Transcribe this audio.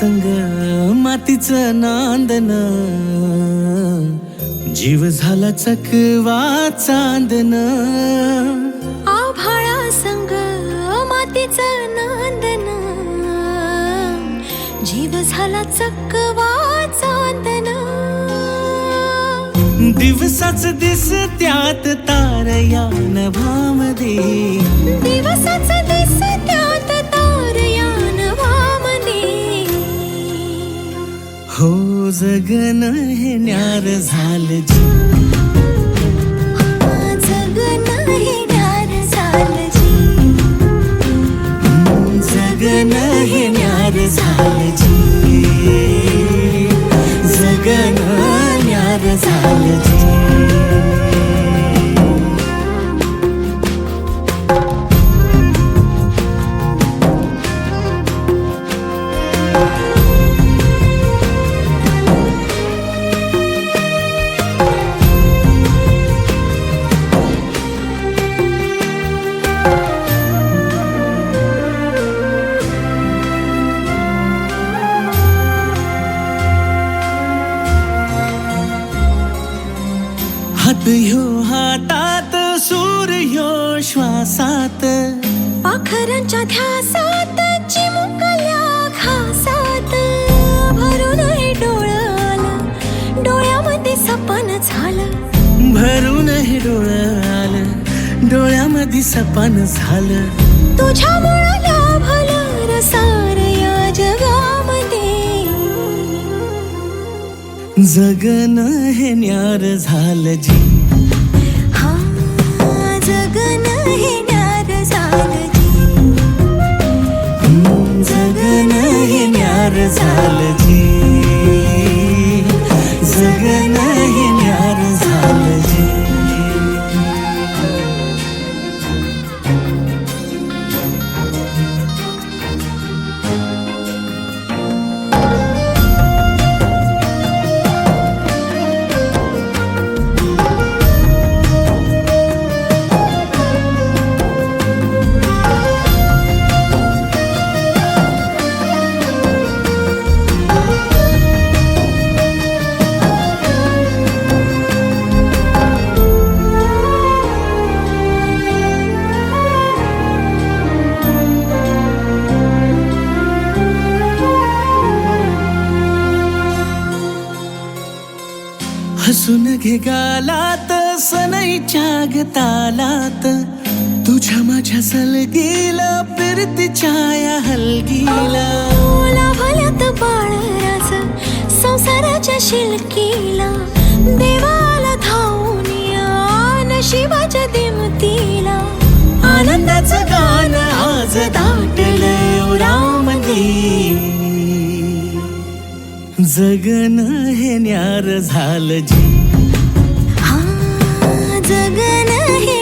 संग मातीचं नांदन, जीव झाला चकवा चांदन. आभाळा संग मातीचं नांदन, जीव झाला चकवा चांदन. दिवसाच दिसत्यात तारया नभामध्ये, दिवसाच दिसत्यात तारया नभामध्ये. हो जगन हे न्यार झालं जी, जगन हे न्यार झालं जी. जगन हे न्यार झालं जी, जगन न्यार झालं जी. हात ह्यो हातात, सूर ह्यो श्वासात, पाखरांच्या ध्यासात, चिमुकल्या घासात. भरून हे डोळं आलं, डोळ्यामध्ये सपन झालं. भरून हे डोळं आलं, डोळ्यामध्ये सपन झालं. तुझ्यामुळं लाभलं रसार या जगामध्ये. जगन हे न्यार झालं जी, हा जगन हे न्यार झालं जी. जगन हे न्यार झालं जी, जगन हे न्यार झालं जी. हसून घे गालात, सनईच्या गतालात, तुझ्या माझ्या सलगीला, फिरतीच्या या हलगीला. लाभल्यात बाळराज संसाराच्या शिलकीला. देवाला धावून या नशिबाच्या दिमतीला. आनंदाचं गाणं आज दाटलं उरामध्ये. जगन हे न्यार झालं जी, हा जगन हे